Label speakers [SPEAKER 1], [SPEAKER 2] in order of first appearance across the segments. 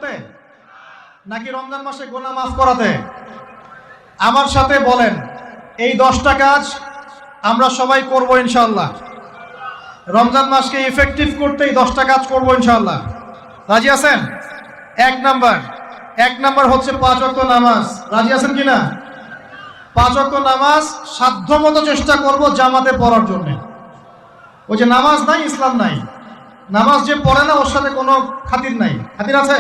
[SPEAKER 1] বলতে নাকি রমজান মাসে গুনাহ মাফ করাতে? আমার সাথে বলেন, এই 10টা কাজ আমরা সবাই করব ইনশাআল্লাহ। রমজান মাসকে ইফেক্টিভ করতে এই 10টা কাজ করব ইনশাআল্লাহ। রাজি আছেন? এক নাম্বার হচ্ছে 5 ওয়াক্ত নামাজ। রাজি আছেন কিনা? 5 ওয়াক্ত নামাজ সাধ্যমতো চেষ্টা করব জামাতে পড়ার জন্য। ওই যে নামাজ নাই ইসলাম নাই, নামাজ যে পড়ে না ওর সাথে কোনো খাতির নাই। খাতির আছে?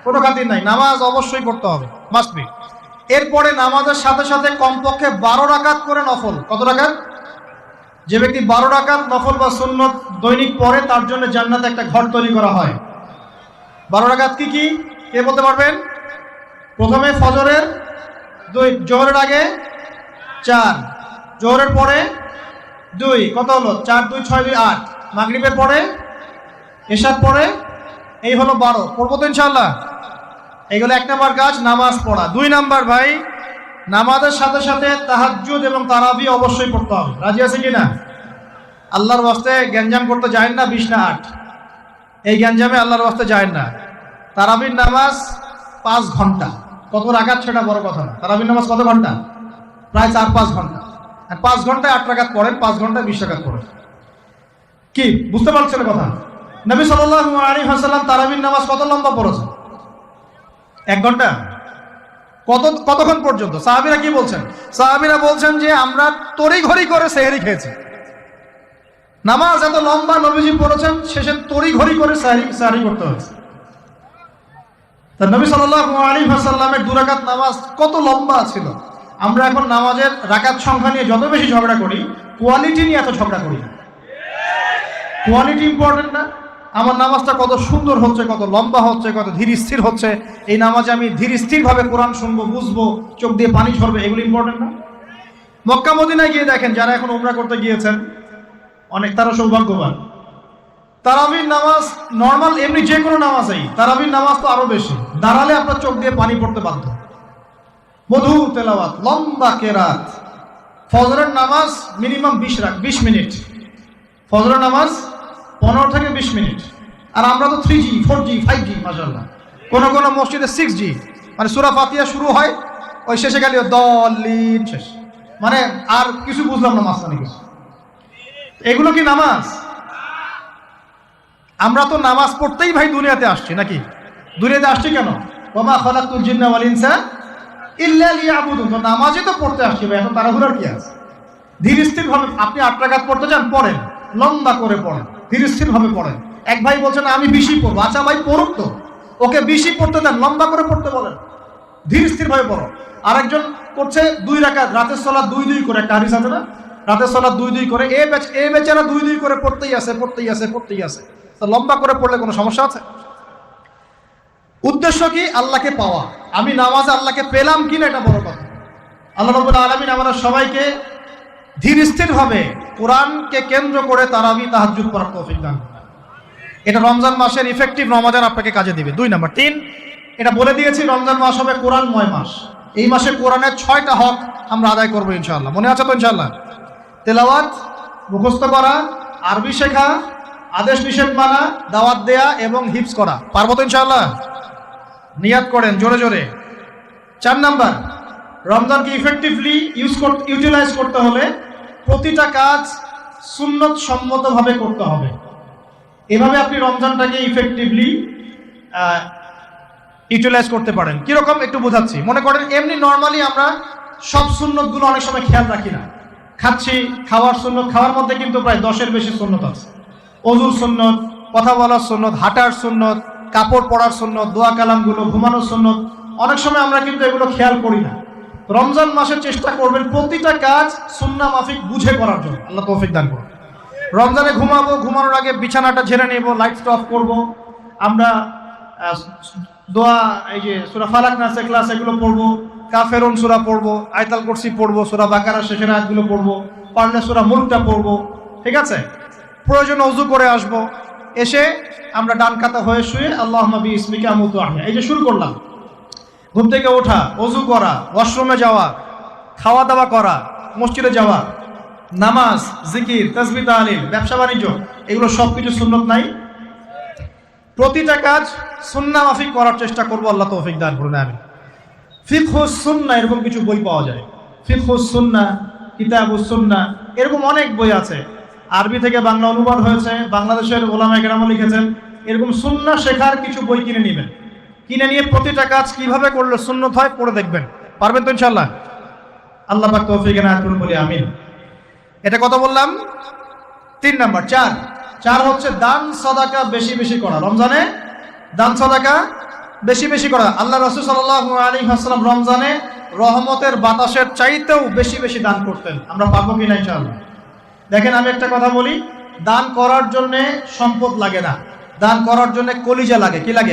[SPEAKER 1] কোনো খাতির নাই। নামাজ অবশ্যই পড়তে হবে, মাস্ট বি। এরপরে নামাজের সাথে সাথে কমপক্ষে 12 রাকাত করে নফল। কত রাকাত? যে ব্যক্তি 12 রাকাত নফল বা সুন্নত দৈনিক পড়ে তার জন্য জান্নাতে একটা ঘর তৈরি করা হয়। 12 রাকাত কি কি কে বলতে পারবেন? প্রথমে ফজরের 2, জোহরের আগে 4, জোহরের পরে 2, কত হলো? 4 2 6 2 8, মাগরিবের পরে, এশার পরে, এই হলো 12। পড়বো তো ইনশাআল্লাহ? এইগুলো 1 নাম্বার কাজ, নামাজ পড়া। 2 নাম্বার ভাই, নামাজের সাথে সাথে তাহাজ্জুদ এবং তারাবি অবশ্যই পড়তে হবে। রাজি আছে কিনা? আল্লাহর ওয়াস্তে গ্যাঞ্জাম করতে যায় না 20 না 8, এই গ্যাঞ্জামে আল্লাহর ওয়াস্তে যায় না। তারাবির নামাজ 5 ঘন্টা। কত রাকাত সেটা বড় কথা না। তারাবির নামাজ কত ঘন্টা? প্রায় 4-5 ঘন্টা। আর 5 ঘন্টায় 8 রাকাত পড়েন, 5 ঘন্টায় 20 রাকাত পড়েন। কি বুঝতে পারছেন কথা? নবী সাল্লাল্লাহু আলাইহি ওয়াসাল্লাম তারাবির নামাজ কত লম্বা পড়েছেন? 1 ঘন্টা। কতক্ষণ পর্যন্ত? সাহাবীরা কি বলছেন? সাহাবীরা বলছেন যে আমরা তড়িঘড়ি করে সেহরি খেয়েছি। নামাজ এত লম্বা নবীজি পড়েছেন, শেষে তড়িঘড়ি করে সেহরি করতে হয়েছে। তা নবী সাল্লাল্লাহু আলাইহি ওয়াসাল্লামের 2 রাকাত নামাজ কত লম্বা ছিল। আমরা এখন নামাজের রাকাত সংখ্যা নিয়ে যত বেশি ঝগড়া করি, কোয়ালিটি নিয়ে এত ঝগড়া করি না। কোয়ালিটি ইম্পর্টেন্ট না? আমার নামাজটা কত সুন্দর হচ্ছে, কত লম্বা হচ্ছে, কত ধীর স্থির হচ্ছে, এই নামাজে আমি ধীর স্থিরভাবে কোরআন শুনবো, বুঝবো, চোখ দিয়ে পানি ঝরবে, এগুলো ইম্পর্টেন্ট না? মক্কা মদিনায় গিয়ে দেখেন, যারা এখন উমরা করতে গিয়েছেন অনেক, তারা সৌভাগ্যবান। তারাবির নামাজ নর্মাল এমনি যে কোনো নামাজেই, তারাবির নামাজ তো আরো বেশি। দাঁড়ালে আপনার চোখ দিয়ে পানি পড়তে বাধ্য। মধুর তেলাওয়াত, লম্বা কেরাত। ফজরের নামাজ মিনিমাম 20 মিনিট। ফজরের নামাজ 15 থেকে 20 মিনিট। আর আমরা তো 3G 4G 5G মাশাআল্লাহ। কোন কোন মসজিদে 6G, মানে সূরা ফাতিহা শুরু হয়, ওই শেষে গেলে দলিন শেষ, মানে আর কিছু বুঝলাম না মাঝখানে কিছু। এগুলো কি নামাজ? আমরা তো নামাজ পড়তেই ভাই দুনিয়াতে আসছি, নাকি? দুনিয়াতে আসছি কেন? ওয়া মা খালাকতুল জিন্না ওয়াল ইনসা ইল্লা লিয়াবুদুন। তো নামাজে তো পড়তে আসছি ভাই, এখন তাড়াহুড়ার কি আছে? ধীর স্থির ভাবে আপনি 8 রাকাত পড়তে যান, পড়েন, লম্বা করে পড়েন, ধীর স্থির ভাবে পড়েন। এক ভাই বলছেন আমি 20 পড়বো। আচ্ছা ভাই পড়ুক তো, ওকে 20 পড়তে দেন, লম্বা করে পড়তে বলেন, ধীর স্থির ভাবে পড়ো। আরেকজন করছে 2 রাকাত, রাতের সালাত 2-2 করে, একটা হাদিস আছে না? রাতের সালাত 2-2 করে। এ বেচারা 2-2 করে পড়তেই আছে। তো লম্বা করে পড়লে কোনো সমস্যা আছে? উদ্দেশ্য কি? আল্লাহকে পাওয়া। আমি নামাজে আল্লাহকে পেলাম কিনা এটা বড় কথা। আল্লাহ রাব্বুল আলামিন আমাদের সবাইকে ধীর স্থির ভাবে কোরআনকে কেন্দ্র করে তারাবি তাহাজ্জুদ পড়ার তৌফিক দান করুন। এটা রমজান মাসের ইফেক্টিভ রমাদান আপনাকে কাজে দিবে। 2 নাম্বার। 3, এটা বলে দিয়েছি, রমজান মাস হবে কোরআনময় মাস। এই মাসে কোরআনের 6টা হক আমরা আদায় করবো ইনশাআল্লাহ। মনে আছে তো ইনশাআল্লাহ? তেলাওয়াত, মুখস্থ করা, আরবি শেখা, আদেশ নিষেধ মানা, দাওয়াত দেয়া এবং হিফজ করা। পারবো তো ইনশাআল্লাহ? নিয়াত করেন জোরে জোরে। 4 নাম্বার, রমজানকে ইফেক্টিভলি ইউটিলাইজ করতে হলে প্রতিটা কাজ সুন্নত সম্মতভাবে করতে হবে। এভাবে আপনি রমজানটাকে ইফেক্টিভলি ইউটিলাইজ করতে পারেন। কিরকম একটু বোঝাচ্ছি। মনে করেন এমনি নর্মালি আমরা সব সুন্নতগুলো অনেক সময় খেয়াল রাখি না। খাচ্ছি, খাওয়ার সুন্নত, খাওয়ার মধ্যে কিন্তু প্রায় 10-এর বেশি সুন্নত আছে। ওযুর সুন্নত, কথা বলার সুন্নত, হাঁটার সুন্নত, কাপড় পরার সুন্নত, দোয়া কালামগুলো, ঘুমানোর সুন্নত, অনেক সময় আমরা কিন্তু এগুলো খেয়াল করি না। রমজান মাসে চেষ্টা করবেন প্রতিটা কাজ সুন্নাহ মাফিক বুঝে করার জন্য। আল্লাহ তৌফিক দান করুন। রমজানে ঘুমাবো, ঘুমানোর আগে বিছানাটা ঝেড়ে নেব, লাইটটা অফ করব, আমরা দোয়া, এই যে সূরা ফালাক নাস ইখলাস এগুলো পড়বো, কাফেরুন সূরা পড়বো, আয়াতুল কুরসি পড়বো, সূরা বাকারা শেষের আয়াতগুলো পড়বো, পারলে সূরা মুলকটা পড়বো, ঠিক আছে? প্রয়োজনে ওযু করে আসবো, এসে আমরা ডান কাতা হয়ে শুয়ে আল্লাহুম্মা বিইসমিকা আমুতু ওয়া আহইয়া, এই যে শুরু করলাম। ঘুম থেকে ওঠা, ওযু করা, ওয়াশরুমে যাওয়া, খাওয়া দাওয়া করা, মসজিদে যাওয়া, নামাজ, জিকির, তাসবিহ, তাহলিল, ব্যবসা বাণিজ্য, এগুলো সবকিছু সুন্নত নাই? প্রতিটা কাজ সুন্নাহ মাফিক করার চেষ্টা করব, আল্লাহ তৌফিক দান করুন, আমিন। ফিকহুস সুন্নাহ এরকম কিছু বই পাওয়া যায়, ফিকহুস সুন্নাহ, কিতাবুস সুন্নাহ, এরকম অনেক বই আছে। আরবি থেকে বাংলা অনুবাদ হয়েছে, বাংলাদেশের ওলামায়ে কেরাম লিখেছেন। এরকম সুন্নাহ শেখার কিছু বই কিনে নেবেন, কিনে নিয়ে প্রতিটা কাজ কিভাবে করলে সুন্নত হয় পড়ে দেখবেন। পারবেন তো ইনশাআল্লাহ? আল্লাহ পাক তৌফিক দান করুন বলি আমিন। এটা কত বললাম? 3 নাম্বার। 4 হচ্ছে দান সাদাকা বেশি বেশি করা। রমজানে দান সাদাকা বেশি বেশি করা। আল্লাহ রাসূল সাল্লাল্লাহু আলাইহি ওয়াসাল্লাম রমজানে রহমতের বাতাসের চাইতেও বেশি বেশি দান করতেন। আমরা পাবো কিনা ইনশাআল্লাহ? দেখেন, আমি একটা কথা বলি, দান করার জন্য সম্পদ লাগে না, দান করার জন্য কলিজা লাগে। কি লাগে?